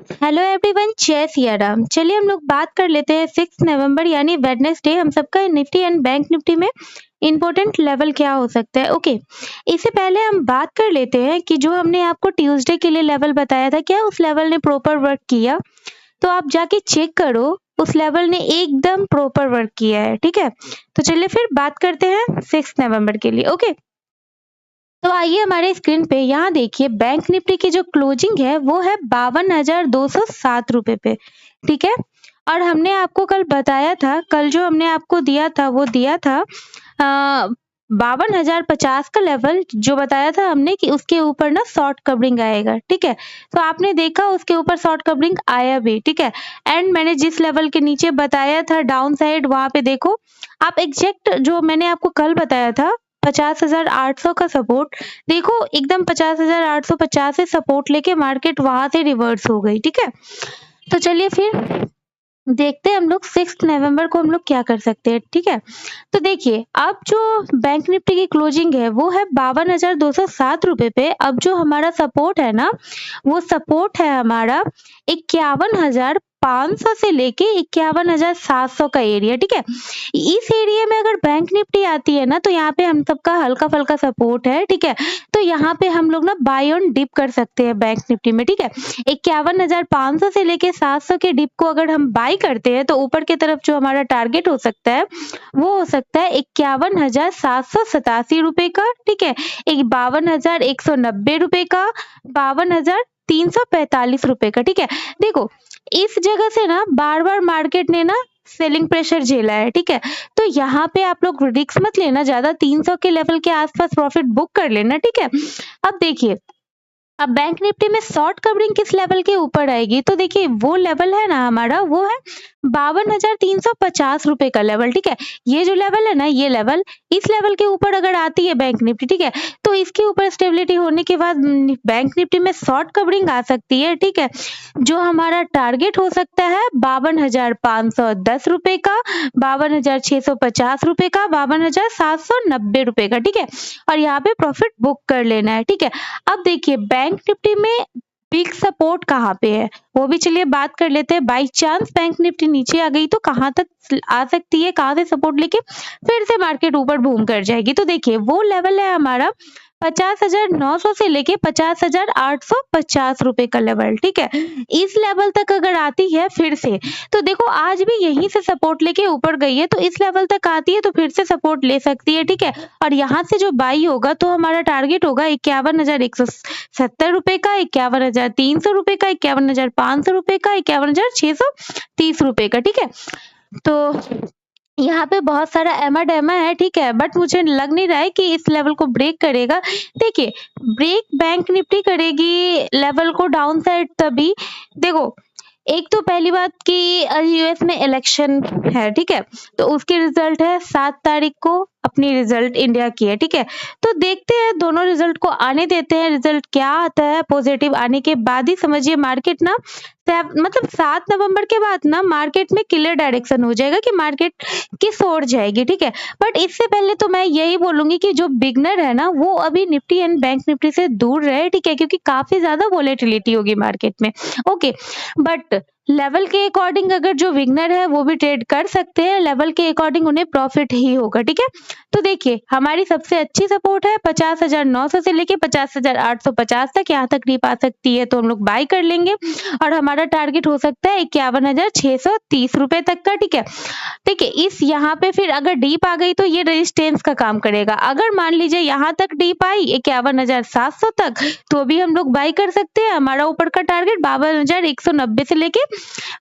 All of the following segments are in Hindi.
हेलो एवरीवन, जय सिया राम। चलिए हम लोग बात कर लेते हैं 6 नवंबर यानी वेडनेसडे हम सबका निफ्टी एंड बैंक निफ्टी में इम्पोर्टेंट लेवल क्या हो सकता है। ओके, इससे पहले हम बात कर लेते हैं कि जो हमने आपको ट्यूसडे के लिए लेवल बताया था, क्या उस लेवल ने प्रॉपर वर्क किया? तो आप जाके चेक करो, उस लेवल ने एकदम प्रॉपर वर्क किया है। ठीक है, तो चलिए फिर बात करते हैं 6 नवंबर के लिए। ओके, तो आइए हमारे स्क्रीन पे यहाँ देखिए, बैंक निफ्टी की जो क्लोजिंग है वो है 52,207 रुपए पे। ठीक है, और हमने आपको कल बताया था, कल जो हमने आपको दिया था वो दिया था 52,050 का लेवल, जो बताया था हमने कि उसके ऊपर ना शॉर्ट कवरिंग आएगा। ठीक है, तो आपने देखा उसके ऊपर शॉर्ट कवरिंग आया भी। ठीक है, एंड मैंने जिस लेवल के नीचे बताया था डाउन साइड, वहां पे देखो आप एग्जैक्ट जो मैंने आपको कल बताया था 50,800 का सपोर्ट, देखो एकदम 50,850 से सपोर्ट लेके मार्केट वहां से रिवर्स हो गई। ठीक है, तो चलिए फिर देखते हैं हम लोग 6 नवंबर को हम लोग क्या कर सकते हैं। ठीक है, तो देखिए अब जो बैंक निफ्टी की क्लोजिंग है वो है 52,207 रुपए पे। अब जो हमारा सपोर्ट है ना, वो सपोर्ट है हमारा 51,500 से लेके 51,700 का एरिया। ठीक है, इस एरिया में अगर बैंक निफ्टी आती है ना, तो यहाँ पे हम सबका हल्का फुल्का सपोर्ट है। ठीक है, तो यहाँ पे हम लोग ना बाय ऑन डिप कर सकते हैं बैंक निफ्टी में। ठीक है, 51,500 से लेके 700 के डिप को अगर हम बाय करते हैं तो ऊपर की तरफ जो हमारा टारगेट हो सकता है वो हो सकता है 51,787 रुपए का। ठीक है, 52,190 रुपए का, 52,345 रुपए का। ठीक है, देखो इस जगह से ना बार बार मार्केट ने ना सेलिंग प्रेशर झेला है। ठीक है, तो यहाँ पे आप लोग रिस्क मत लेना ज्यादा, 300 के लेवल के आसपास प्रॉफिट बुक कर लेना। ठीक है, अब देखिए अब बैंक निफ्टी में शॉर्ट कवरिंग किस लेवल के ऊपर आएगी, तो देखिए वो लेवल है ना हमारा, वो है 52,350 रुपए का लेवल। ठीक है, ये जो लेवल है ना, ये लेवल, इस लेवल के ऊपर अगर आती है बैंक निफ्टी, ठीक है, तो इसके ऊपर स्टेबिलिटी होने के बाद बैंक निफ्टी में शॉर्ट कवरिंग आ सकती है। ठीक है, जो हमारा टारगेट हो सकता है 52,510 रुपए का, 52,650 रुपए का, 52,790 रुपए का। ठीक है, और यहाँ पे प्रॉफिट बुक कर लेना है। ठीक है, अब देखिए बैंक निफ्टी में पीक सपोर्ट कहाँ पे है वो भी चलिए बात कर लेते हैं। बाई चांस बैंक निफ्टी नीचे आ गई तो कहाँ तक आ सकती है, कहाँ से सपोर्ट लेके फिर से मार्केट ऊपर बूम कर जाएगी। तो देखिए वो लेवल है हमारा 50,900 से लेके 50,850 रुपए का लेवल। ठीक है, इस लेवल तक अगर आती है फिर से, तो देखो आज भी यहीं से सपोर्ट लेके ऊपर गई है, तो इस लेवल तक आती है तो फिर से सपोर्ट ले सकती है। ठीक है, और यहाँ से जो बाई होगा तो हमारा टारगेट होगा 51,170 रुपए का, 51,300 रुपए का, 51,500 रुपए का, 51,630 रुपए का। ठीक है, तो यहाँ पे बहुत सारा एमा डेमा है। ठीक है, बट मुझे लग नहीं रहा है कि इस लेवल को ब्रेक करेगा। देखिए ब्रेक बैंक निफ्टी करेगी लेवल को डाउन साइड तभी, देखो एक तो पहली बात कि यूएस में इलेक्शन है। ठीक है, तो उसकी रिजल्ट है 7 तारीख को, अपनी रिजल्ट इंडिया की है। ठीक है, तो देखते हैं दोनों रिजल्ट को आने देते हैं, रिजल्ट क्या आता है, पॉजिटिव आने के बाद ही समझिए मार्केट ना मतलब 7 नवंबर के बाद ना मार्केट में क्लियर डायरेक्शन हो जाएगा कि मार्केट किस ओर जाएगी। ठीक है, बट इससे पहले तो मैं यही बोलूंगी कि जो बिगनर है ना वो अभी निफ्टी एंड बैंक निफ्टी से दूर रहे। ठीक है, क्योंकि काफी ज्यादा वोलेटिलिटी होगी मार्केट में। ओके, बट लेवल के अकॉर्डिंग अगर जो बिगनर है वो भी ट्रेड कर सकते हैं, लेवल के अकॉर्डिंग उन्हें प्रॉफिट ही होगा। ठीक है, तो देखिए हमारी सबसे अच्छी सपोर्ट है 50,900 से लेके 50,850 तक, यहाँ तक डीप आ सकती है तो हम लोग बाय कर लेंगे, और हमारा टारगेट हो सकता है 51,630 रुपए तक का। ठीक है, देखिए इस यहाँ पे फिर अगर डीप आ गई तो ये रेजिस्टेंस का काम करेगा। अगर मान लीजिए यहाँ तक डीप आई 51,700 तक, तो भी हम लोग बाय कर सकते हैं। हमारा ऊपर का टारगेट 52,190 से लेके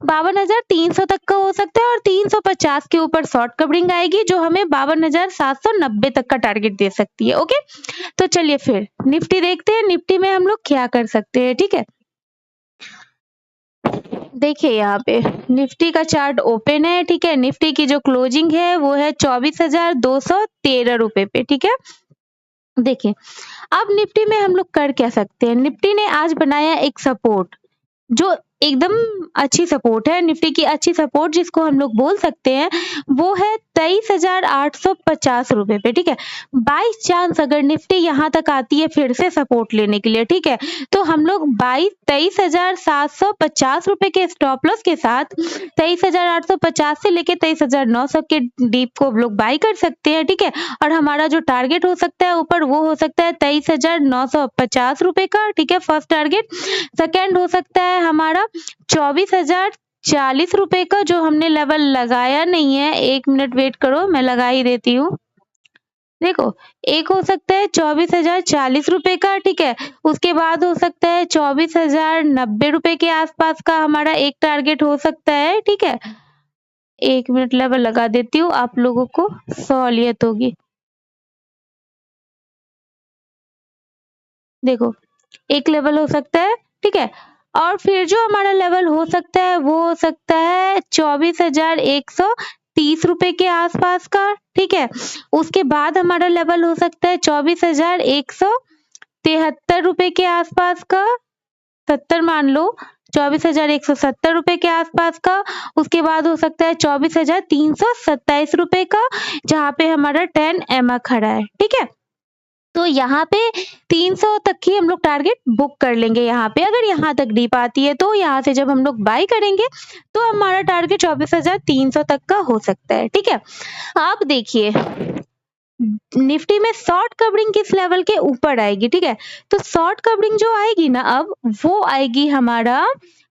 52,300 तक का हो सकता है, और 350 के ऊपर शॉर्ट कवरिंग आएगी जो हमें 52,790 तक का टारगेट दे सकती है। ओके, तो चलिए फिर निफ्टी देखते हैं, निफ्टी में हम लोग क्या कर सकते हैं। ठीक है, देखिए यहाँ पे निफ्टी का चार्ट ओपन है। ठीक है, निफ्टी की जो क्लोजिंग है वो है 24,213 रुपए पे। ठीक है, देखिए अब निफ्टी में हम लोग कर क्या सकते हैं। निफ्टी ने आज बनाया एक सपोर्ट जो एकदम अच्छी सपोर्ट है। निफ्टी की अच्छी सपोर्ट जिसको हम लोग बोल सकते हैं वो है 23,850 रुपए पे, ठीक है। बाई चांस अगर निफ्टी यहाँ तक आती है फिर से सपोर्ट लेने के लिए, ठीक है, तो हम लोग 23,750 रुपए के स्टॉप लॉस के साथ 23,850 से लेके 23,900 के डीप को हम लोग बाई कर सकते हैं, ठीक है। और हमारा जो टारगेट हो सकता है ऊपर वो हो सकता है 23,950 रुपए का, ठीक है, फर्स्ट टारगेट। सेकेंड हो सकता है हमारा 24,040 रुपए का, जो हमने लेवल लगाया नहीं है। 1 मिनट वेट करो, मैं लगा ही देती हूँ। देखो, एक हो सकता है 24,040 रुपए का, ठीक है। उसके बाद हो सकता है 24,090 रुपए के आसपास का हमारा एक टारगेट हो सकता है, ठीक है। 1 मिनट लेवल लगा देती हूँ, आप लोगों को सहूलियत होगी। देखो, एक लेवल हो सकता है, ठीक है। और फिर जो हमारा लेवल हो सकता है वो हो सकता है 24,130 रुपए के आसपास का, ठीक है। उसके बाद हमारा लेवल हो सकता है 24,173 रुपए के आसपास का, 70 मान लो, 24,170 रुपए के आसपास का। उसके बाद हो सकता है 24,327 रुपए का, जहाँ पे हमारा 10 EMA खड़ा है, ठीक है। तो यहाँ पे 300 तक ही हम लोग टारगेट बुक कर लेंगे। यहाँ पे अगर यहाँ तक डीप आती है तो यहाँ से जब हम लोग बाई करेंगे तो हमारा टारगेट 24,300 तक का हो सकता है, ठीक है। आप देखिए निफ्टी में शॉर्ट कवरिंग किस लेवल के ऊपर आएगी, ठीक है। तो शॉर्ट कवरिंग जो आएगी ना अब वो आएगी हमारा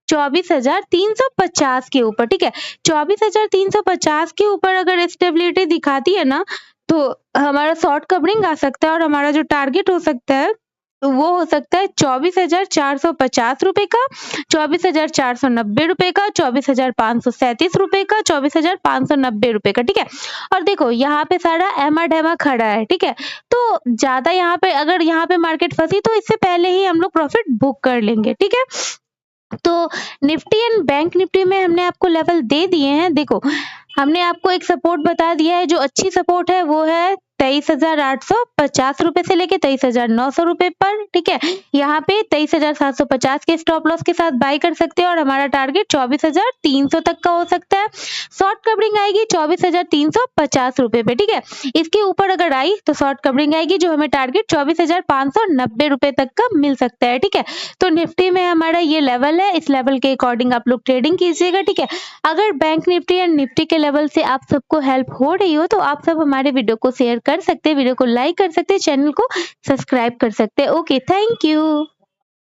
24,350 के ऊपर, ठीक है। 24,350 के ऊपर अगर स्टेबिलिटी दिखाती है ना तो हमारा शॉर्ट कवरिंग आ सकता है और हमारा जो टारगेट हो सकता है तो वो हो सकता है 24,450 रुपए का, 24,490 रुपए का, 24,537 रुपए का, 24,590 रुपए का, ठीक है। और देखो यहाँ पे सारा एमा डेमा खड़ा है, ठीक है। तो ज्यादा यहाँ पे अगर यहाँ पे मार्केट फंसी तो इससे पहले ही हम लोग प्रॉफिट बुक कर लेंगे, ठीक है। तो निफ्टी एंड बैंक निफ्टी में हमने आपको लेवल दे दिए हैं। देखो, हमने आपको एक सपोर्ट बता दिया है, जो अच्छी सपोर्ट है वो है 23,850 रुपए से लेके 23,900 रुपए पर, ठीक है। यहाँ पे 23,750 के स्टॉप लॉस के साथ बाई कर सकते हैं और हमारा टारगेट 24,300 तक का हो सकता है। शॉर्ट कवरिंग आएगी 24,350 रुपए पे, ठीक है। इसके ऊपर अगर आई तो शॉर्ट कवरिंग आएगी जो हमें टारगेट 24,590 रुपए तक का मिल सकता है, ठीक है। तो निफ्टी में हमारा ये लेवल है, इस लेवल के अकॉर्डिंग आप लोग ट्रेडिंग कीजिएगा, ठीक है। अगर बैंक निफ्टी एंड निफ्टी के लेवल से आप सबको हेल्प हो रही हो तो आप सब हमारे वीडियो को शेयर कर सकते हैं, वीडियो को लाइक कर सकते हैं, चैनल को सब्सक्राइब कर सकते हैं। Okay, thank you.